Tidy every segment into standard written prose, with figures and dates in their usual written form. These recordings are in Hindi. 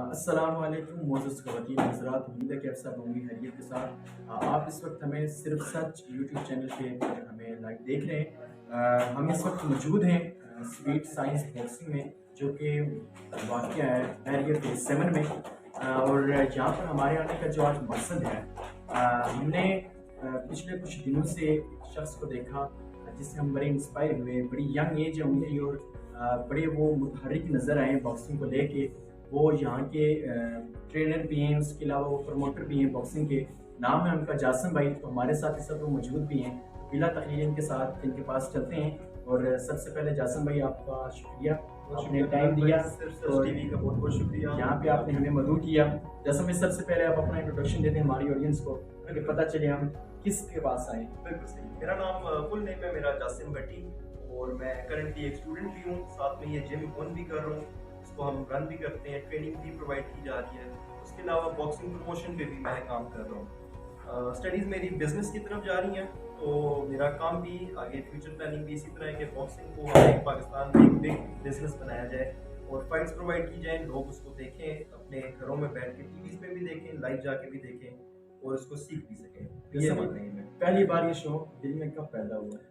अस्सलामुअलैकुम मोअज़्ज़ज़ ख़वातीन हज़रात, उम्मीद है कि आप सब होंगे खैरियत के साथ। आप इस वक्त हमें सिर्फ सच यूट्यूब चैनल पे हमें लाइव देख रहे हैं। हम इस वक्त मौजूद हैं स्वीट साइंस बॉक्सिंग में, जो कि वाक़या है बैरियर फेज़ 7 में। और यहाँ पर हमारे आने का जो आज मकसद है, हमने पिछले कुछ दिनों से एक शख्स को देखा जिससे हम बड़े इंस्पायर हुए। बड़ी यंग एज है उनकी और बड़े वो मुतहर्रिक नज़र आए बॉक्सिंग को लेके। वो यहाँ के ट्रेनर भी हैं, उसके अलावा वो प्रमोटर भी हैं बॉक्सिंग के। नाम है उनका जासिम भाई। तो हमारे साथ इस वक्त वो मौजूद भी हैं। बिला तखलील इनके साथ इनके पास चलते हैं। और सबसे पहले जासिम भाई, आपका शुक्रिया, आपने टाइम दिया और टीवी का बहुत बहुत शुक्रिया। यहाँ पे आपने हमें मदद किया। जासिम भाई, सबसे पहले आप अपना इंट्रोडक्शन देते हैं हमारी ऑडियंस को, ताकि पता चले हम किसके पास आए। बिल्कुल सही। मेरा नाम फुल नेम है मेरा जासिम भट्टी, और मैं करंटली एक स्टूडेंट भी हूँ, साथ में ये जिम ओन भी कर रहा हूँ। इसको हम रन भी करते हैं, ट्रेनिंग भी प्रोवाइड की जा रही है। उसके अलावा बॉक्सिंग प्रमोशन पे भी मैं काम कर रहा हूँ। स्टडीज़ मेरी बिजनेस की तरफ जा रही हैं, तो मेरा काम भी आगे फ्यूचर प्लानिंग भी इसी तरह है कि बॉक्सिंग को हमारे पाकिस्तान में एक बिग बिजनेस बनाया जाए और फाइट्स प्रोवाइड की जाए, लोग उसको देखें, अपने घरों में बैठ के टीवी पे भी देखें, लाइव जाके भी देखें और उसको सीख भी सकें। ये हमारा एम है। पहली बार ये शौक दिल में कब पैदा हुआ?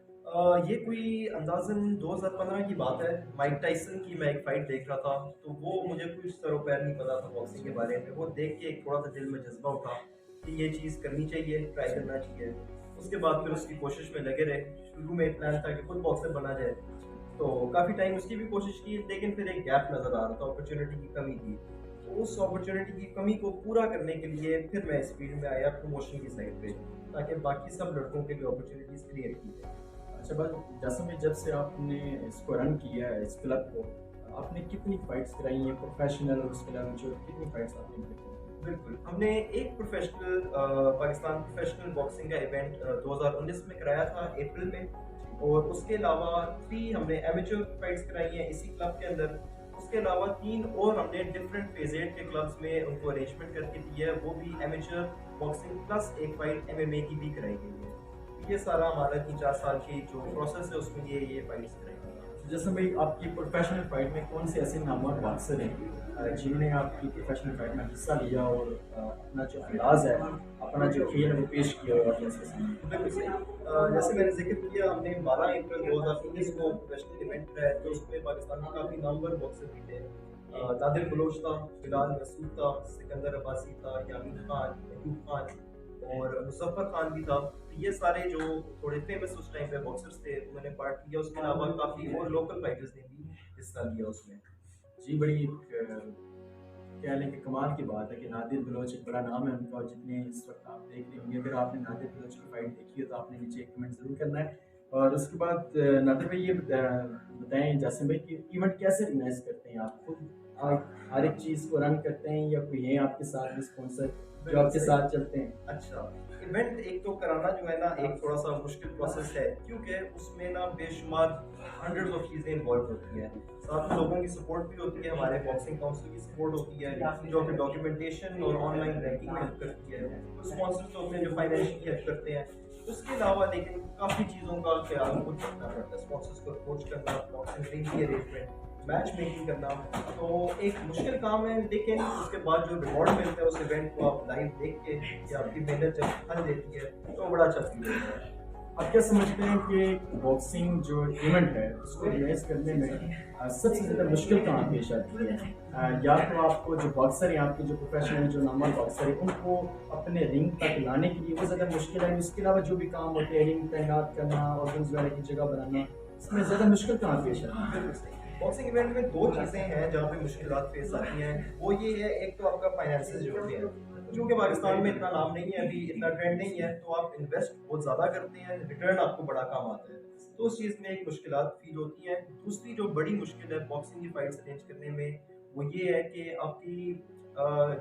ये कोई अंदाज़न 2015 की बात है। माइक टाइसन की मैं एक फाइट देख रहा था, तो वो मुझे कुछ सरों पैर नहीं पता था बॉक्सिंग के बारे में। वो देख के एक थोड़ा सा दिल में जज्बा उठा कि ये चीज़ करनी चाहिए, ट्राई करना चाहिए। उसके बाद फिर उसकी कोशिश में लगे रहे। शुरू में एक प्लान था कि खुद बॉक्सर बना जाए, तो काफ़ी टाइम उसकी भी कोशिश की, लेकिन फिर एक गैप नज़र आ रहा था, अपॉर्चुनिटी की कमी थी। तो उस अपॉर्चुनिटी की कमी को पूरा करने के लिए फिर मैं इस फील्ड में आया, प्रमोशन की साइड पे, ताकि बाकी सब लड़कों के लिए अपॉर्चुनिटीज़ क्रिएट की जाए। अच्छा बात, जैसे में जब से आपने इसको रन किया है, इस क्लब को, आपने कितनी फाइट्स कराई हैं प्रोफेशनल, और उसके अलावा जो कितनी फाइट्स आपने की? बिल्कुल, हमने एक प्रोफेशनल पाकिस्तान प्रोफेशनल बॉक्सिंग का इवेंट 2019 में कराया था अप्रैल में, और उसके अलावा 3 हमने एमेच्योर फाइट्स कराई हैं इसी क्लब के अंदर। उसके अलावा 3 और हमने डिफरेंट फेज 8 के क्लब्स में उनको अरेंजमेंट करके दी है, वो भी एमेच्योर बॉक्सिंग प्लस एक फाइट एमएमए की भी कराई गई है। ये सारा हमारा 3-4 साल की जो प्रोसेस है उसमें ये फाइट्स कराई गई हैं। जैसे भाई, आपकी प्रोफेशनल फाइट में कौन से ऐसे नामवर बॉक्सर हैं जिन्होंने आपकी प्रोफेशनल फाइट में हिस्सा लिया और अपना जो अंदाज है, अपना जो खेल है वो पेश किया और ऑडियंस के सामने? बिल्कुल सही। जैसे मैंने ज़िक्र किया, हमने 12 अप्रैल 2019 को प्रोफेशनल इवेंट कराया, तो उसमें पाकिस्तान के काफ़ी नामवर बॉक्सर भी थे। नादिर बलोच था, बिलाल मसूद था, सिकंदर अब्बासी था, यामीन खान, अयूब खान और मुज़फ़्फ़र खान भी था। ये सारे जो थोड़े फेमस उस टाइम पे बॉक्सर्स थे, उन्होंने पार्ट लिया। उसके अलावा काफ़ी और लोकल फाइटर्स ने भी हिस्सा लिया उसमें। जी, बड़ी कह लें कि कमाल की बात है कि नादिर बलोच एक बड़ा नाम है उनका, और जितने इस वक्त आप देख रहे होंगे, अगर आपने नादिर बलोच की फाइट देखी है तो आपने नीचे एक कमेंट ज़रूर करना है। और उसके बाद नादिर भाई, ये बताएं जासिम भाई कि इवेंट कैसे ऑर्गेनाइज करते हैं आप खुद? आप हर एक चीज़ को रन करते हैं या कोई है आपके साथ स्पॉन्सर जो आपके साथ चलते हैं? अच्छा, इवेंट एक तो कराना जो है ना, एक थोड़ा सा मुश्किल प्रोसेस है, क्योंकि उसमें ना बेशुमार हंड्रेड्स ऑफ चीज़ें इन्वॉल्व होती हैं। साथ में लोगों की सपोर्ट भी होती है, हमारे बॉक्सिंग काउंसिल की सपोर्ट होती है, जो कि डॉक्यूमेंटेशन और ऑनलाइन रैंकिंग में हेल्प करती है। कुछ स्पॉन्सर्स होते हैं जो फाइनेंशियली हेल्प करते हैं। उसके अलावा लेकिन काफ़ी चीज़ों का ख्याल खुद रखना पड़ता है, स्पॉन्सर्स को अप्रोच करना, बॉक्सिंग रिंग की अरेंजमेंट, मैच मेकिंग करना, तो एक मुश्किल काम है। लेकिन उसके बाद जो रिवॉर्ड मिलता है उस इवेंट को आप लाइव देख के, या आपकी मेहनत जब फल देती है, तो बड़ा अच्छा फील होता है। आप क्या समझते हैं कि बॉक्सिंग जो इवेंट है उसको ऑर्गेनाइज करने में सबसे ज़्यादा मुश्किल कहाँ पेश आती है? या तो आपको जो बॉक्सर हैं, आपके जो प्रोफेशनल जो नामवर बॉक्सर हैं, उनको अपने रिंग तक लाने के लिए वो ज़्यादा मुश्किल है? उसके अलावा जो भी काम होते हैं, रिंग तैनात करना, ऑर्गन्स वगैरह की जगह बनाना, इसमें ज़्यादा मुश्किल कहाँ पेश आती है? बिल्कुल सही। बॉक्सिंग इवेंट में 2 चीज़ें हैं जहाँ पे मुश्किलात फेस आती हैं। वो ये है, एक तो आपका फाइनेंसेस जो होते हैं, क्योंकि पाकिस्तान में इतना नाम नहीं है, अभी इतना ट्रेंड नहीं है, तो आप इन्वेस्ट बहुत ज़्यादा करते हैं, रिटर्न आपको बड़ा कम आता है। तो उस चीज़ में एक मुश्किलात फील होती है। दूसरी जो बड़ी मुश्किल है बॉक्सिंग की फाइट्स अरेंज करने में, वो ये है कि आपकी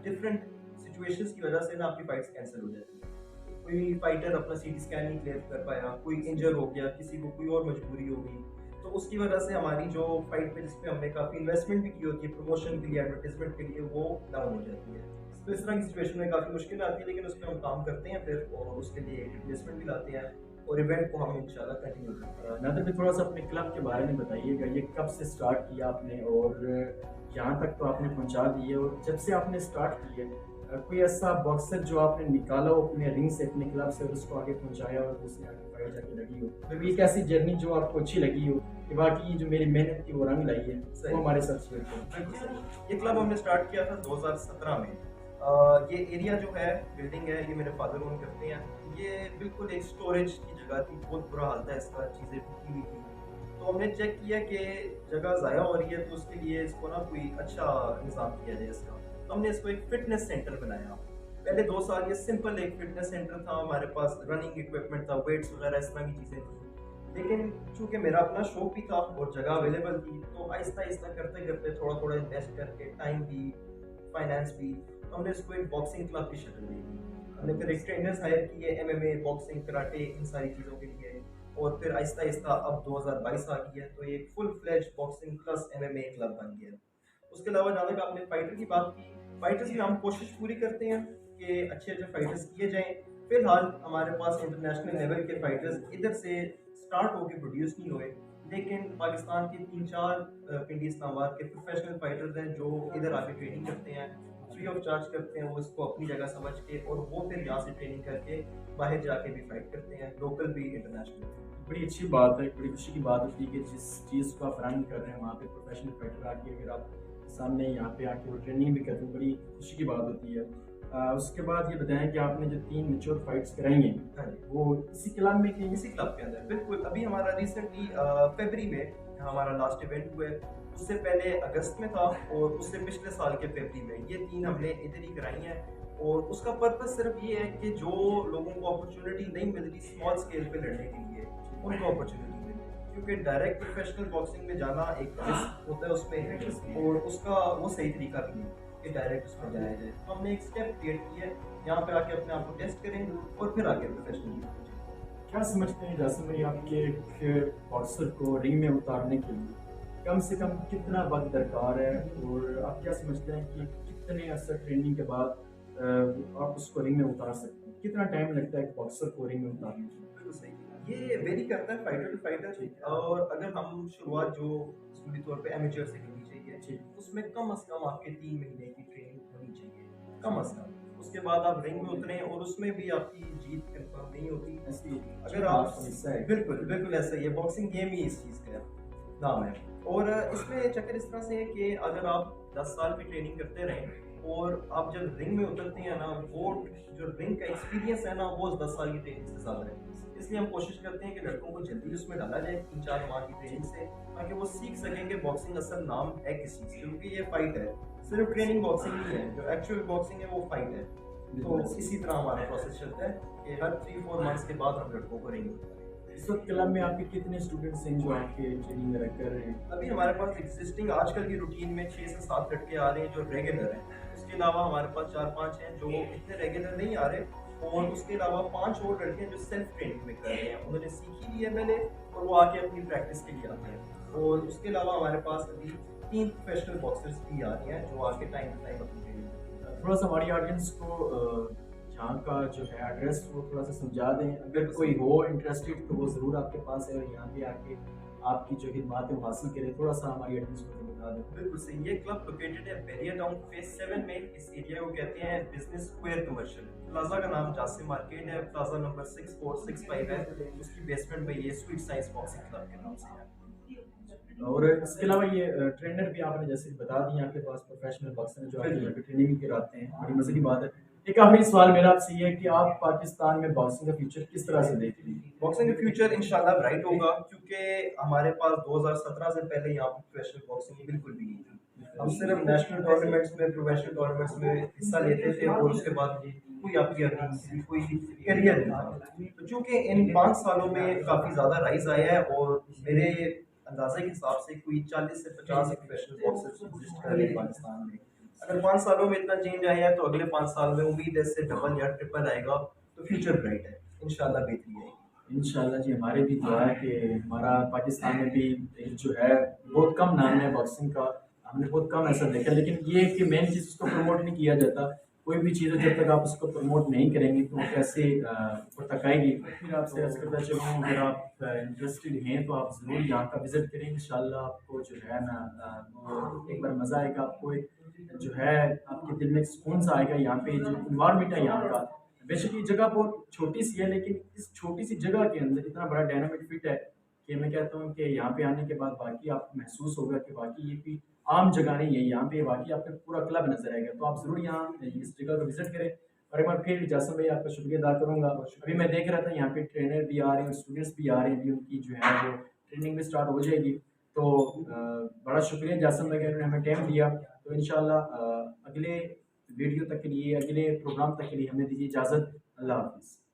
डिफरेंट सिचुएशंस की वजह से ना आपकी फाइट्स कैंसिल हो जाती हैं। कोई फाइटर अपना सीटी स्कैन नहीं क्लियर कर पाया, कोई इंजर हो गया, किसी को कोई और मजबूरी हो गई, तो उसकी वजह से हमारी जो फाइट पे जिसपे हमने काफ़ी इन्वेस्टमेंट भी की होती है प्रमोशन के लिए, एडवर्टाइजमेंट के लिए, वो डाउन हो जाती है। तो इस तरह की सिचुएशन में काफ़ी मुश्किल आती है, लेकिन उस पर हम काम करते हैं फिर, और उसके लिए रिप्लेसमेंट भी लाते हैं। और इवेंट को हम इंशाल्लाह कंटिन्यू करेंगे। नादिर भाई, थोड़ा सा अपने क्लब के बारे में बताइएगा, ये कब से स्टार्ट किया आपने और यहाँ तक तो आपने पहुँचा दी है, और जब से आपने स्टार्ट की है कोई ऐसा बॉक्सर जो आपने निकाला हो अपने रिंग से, अपने क्लब से, और उसको आगे पहुँचाया और उसने आगे फाइट जाके लगी हो, तो एक ऐसी जर्नी जो आपको अच्छी लगी हो कि बाकी जो मेरी मेहनत की वो रंग लाई है, वो हमारे साथ शेयर करें। ये क्लब हमने स्टार्ट किया था 2017 में। ये एरिया जो है, बिल्डिंग है, ये मेरे फादर ओन करते हैं। ये बिल्कुल एक स्टोरेज की जगह थी, बहुत बुरा हाल था इसका, चीज़ें टूटी हुई थी। तो हमने चेक किया कि जगह ज़ाया हो रही है, तो उसके लिए इसको ना कोई अच्छा निज़ाम किया जाए इसका। तो हमने इसको एक फ़िटनेस सेंटर बनाया। पहले 2 साल ये सिंपल एक फ़िटनेस सेंटर था, हमारे पास रनिंग इक्विपमेंट था, वेट्स वगैरह इस तरह की चीज़ें थी। लेकिन चूँकि मेरा अपना शौक भी था और जगह अवेलेबल थी, तो आहिस्ता-आहिस्ता करते-करते थोड़ा-थोड़ा इन्वेस्ट करके, टाइम भी, फाइनेंस भी, तो हमने इसको एक बॉक्सिंग क्लब की शक्ल दी। हमने फिर एक ट्रेनर्स हायर किए, एमएमए, बॉक्सिंग, कराटे, इन सारी चीज़ों के लिए। और फिर आहिस्ता-आहिस्ता अब 2022 आ गई है, तो ये एक full fledge boxing plus MMA club बन गया है। उसके अलावा जहाँ तक आपने फाइटर की बात की, फाइटर्स में हम कोशिश पूरी करते हैं कि अच्छे-अच्छे फाइटर्स किए जाएँ। फिलहाल हमारे पास इंटरनेशनल लेवल के फाइटर्स इधर से स्टार्ट होके प्रोड्यूस नहीं हुए, लेकिन पाकिस्तान के 3-4 पिंडी इस्लामाबाद के प्रोफेशनल फाइटर्स हैं जो इधर आके ट्रेनिंग करते हैं, फ्री ऑफ चार्ज करते हैं, वो इसको अपनी जगह समझ के, और वो फिर यहाँ से ट्रेनिंग करके बाहर जाके भी फाइट करते हैं, लोकल भी इंटरनेशनल। बड़ी अच्छी बात है, बड़ी खुशी की बात होती है कि जिस चीज़ को आप रन कर रहे हैं वहाँ पे प्रोफेशनल फाइटर आके अगर आप सामने यहाँ पे आके वो ट्रेनिंग भी करते हैं, बड़ी खुशी की बात होती है। उसके बाद ये बताएं कि आपने जो 3 मैच्योर फाइट्स कराई हैं, हाँ जी, वो इसी क्लब में की? इसी क्लब के अंदर बिल्कुल। अभी हमारा रिसेंटली फरवरी में हमारा लास्ट इवेंट हुआ है। उससे पहले अगस्त में था, और उससे पिछले साल के फरवरी में। ये 3 हमने इधर ही कराई हैं, और उसका पर्पस सिर्फ ये है कि जो लोगों को अपॉर्चुनिटी नहीं मिल रही स्मॉल स्केल पे लड़ने के लिए, उनको अपॉर्चुनिटी मिले। क्योंकि डायरेक्ट प्रोफेशनल बॉक्सिंग में जाना एक रिस्क होता है उसमें, और उसका वो सही तरीका भी नहीं कि डायरेक्ट उसमें जाया जाए। तो हमने एक स्टेप क्रिएट किया है, यहाँ पे आके अपने आप को टेस्ट करें और फिर आके प्रोफेशनल। क्या समझते हैं जासिम भाई, आपके एक बॉक्सर को रिंग में उतारने के लिए कम से कम कितना वक्त दरकार है, और आप क्या समझते हैं कि कितने असर ट्रेनिंग के बाद आप उसको रिंग में उतार सकते हैं? कितना टाइम लगता है एक बॉक्सर को रिंग में उतारने के लिए? बिल्कुल सही। ये वेरी करता है फाइटर टू फाइटर। और अगर हम शुरुआत जो स्कूली तौर पे एमेच्योर से करनी चाहिए, उसमें कम से कम आपके 3 महीने की ट्रेनिंग होनी चाहिए, कम से कम। उसके बाद आप रिंग में उतरें, और उसमें भी आपकी जीत कंफर्म नहीं होती। ऐसी अगर आप बिल्कुल बिल्कुल ऐसा ही है, बॉक्सिंग गेम ही इस चीज़ का नाम है। और इसमें चक्कर इस तरह से है कि अगर आप 10 साल की ट्रेनिंग करते रहें, और आप जब रिंग में उतरते हैं ना, वो जो रिंग का एक्सपीरियंस है ना, वो 10 साल की ट्रेनिंग से ज़्यादा है। इसलिए हम कोशिश करते हैं कि लड़कों को जल्दी उसमें डाला जाए 3-4 माह की ट्रेनिंग से, ताकि वो सीख सकें कि बॉक्सिंग असल नाम है किस चीज़, क्योंकि ये फाइट है, सिर्फ ट्रेनिंग बॉक्सिंग नहीं है। जो एक्चुअल बॉक्सिंग है वो फाइट है। तो इसी तरह हमारा प्रोसेस चलता है कि हर 3-4 मंथ्स के बाद हम लड़कों को रिंग में। इस वक्त क्लब में आपके कितने स्टूडेंट्स हैं जो आपके ट्रेनिंग में कर रहे हैं? अभी हमारे पास एग्जिस्टिंग आजकल की रूटीन में 6 से 7 लड़के आ रहे हैं जो रेगुलर हैं। उसके अलावा हमारे पास 4-5 हैं जो इतने रेगुलर नहीं आ रहे, और उसके अलावा 5 और लड़के हैं जो सेल्फ ट्रेनिंग में कर रहे हैं। उन्होंने सीखी भी है पहले, और वो आके अपनी प्रैक्टिस के लिए आते हैं। और उसके अलावा हमारे पास अभी 3 प्रोफेशनल बॉक्सर्स भी आ रहे हैं जो आके टाइम टू टाइम अपनी ट्रेनिंग करते हैं। थोड़ा सा हमारी ऑडियंस को यहाँ का जो है एड्रेस वो थोड़ा सा समझा दें, अगर कोई हो इंटरेस्टेड तो वो ज़रूर आपके पास है, और यहाँ पे आके आपकी जो खिदमात है वो हासिल करें। थोड़ा सा हमारी ऑडियंस को बता दें। बिल्कुल सही। ये क्लब लोकेटेड है बैरियर टाउन फेज 7 में। इस एरिया को कहते हैं बिजनेस स्क्वायर कमर्शियल। प्लाजा का नाम जासिम मार्केट है, प्लाजा नंबर 6465 है। उसकी बेसमेंट में ये स्वीट साइंस बॉक्सिंग क्लब के नाम से है। और इसके अलावा ये ट्रेनर भी आपने जैसे बता दिया, आपके पास प्रोफेशनल बॉक्सर हैं जो आपके यहाँ पे ट्रेनिंग भी कराते हैं, बड़ी मजे की बात है। एक आखिरी सवाल मेरा आपसे ये है कि आप पाकिस्तान में बॉक्सिंग का फ्यूचर किस तरह से देख रही हैं? बॉक्सिंग का फ्यूचर इंशाल्लाह ब्राइट होगा, क्योंकि हमारे पास 2017 से पहले यहाँ पर प्रोफेशनल बॉक्सिंग बिल्कुल भी नहीं थी। हम सिर्फ नेशनल टूर्नामेंट्स में, प्रोफेशनल टूर्नामेंट्स में हिस्सा लेते थे, और उसके बाद कोई आपकी अर्निंग, कोई करियर नहीं था। तो चूँकि इन 5 सालों में काफ़ी ज़्यादा राइज आया है, और मेरे अंदाजे के हिसाब से कोई 40 से 50 प्रोफेशनल बॉक्सर्स एग्जिस्ट कर रहे हैं पाकिस्तान में। अगर 5 सालों में इतना चेंज आया है, तो अगले 5 साल में उम्मीद है इससे डबल या ट्रिपल आएगा। तो फ्यूचर ब्राइट है, इंशाल्लाह बेहतरी आएगी। इंशाल्लाह जी, हमारे भी दुआ है कि हमारा पाकिस्तान में भी जो है बहुत कम नाम है बॉक्सिंग का, हमने बहुत कम ऐसा देखा, लेकिन ये है कि मेन चीज़ उसको प्रमोट नहीं किया जाता। कोई भी चीज़ जब तक आप उसको प्रमोट नहीं करेंगे तो वो कैसे ऊपर तक आएगी। फिर आपसे अर्ज़ करता चलूँ, अगर आप इंटरेस्टेड हैं तो आप ज़रूर यहाँ का विज़िट करें। इंशाल्लाह आपको जो है ना वो एक बार मज़ा आएगा, आपको एक जो है आपके दिल में एक सुकून सा आएगा। यहाँ पे जो इन्वायरमेंट है यहाँ का, बेशक ये जगह बहुत छोटी सी है, लेकिन इस छोटी सी जगह के अंदर इतना बड़ा डायनामिक फिट है कि मैं कहता हूँ कि यहाँ पे आने के बाद वाक़ई आपको महसूस होगा कि वाक़ई ये कोई आम जगह नहीं है। यहाँ पे वाक़ई आपको पूरा क्लब नज़र आएगा। तो आप ज़रूर यहाँ इस जगह को विज़िट करें। और एक बार फिर जासिम भाई आपका शुक्रिया अदा करूँगा। अभी मैं देख रहा था यहाँ पे ट्रेनर भी आ रहे हैं और स्टूडेंट्स भी आ रहे हैं, अभी उनकी जो है वो ट्रेनिंग भी स्टार्ट हो जाएगी। तो बड़ा शुक्रिया जासिम भाई कि उन्होंने हमें टाइम दिया। तो इंशाल्लाह अगले वीडियो तक के लिए, अगले प्रोग्राम तक के लिए हमें दीजिए इजाज़त। अल्लाह हाफ़िज़।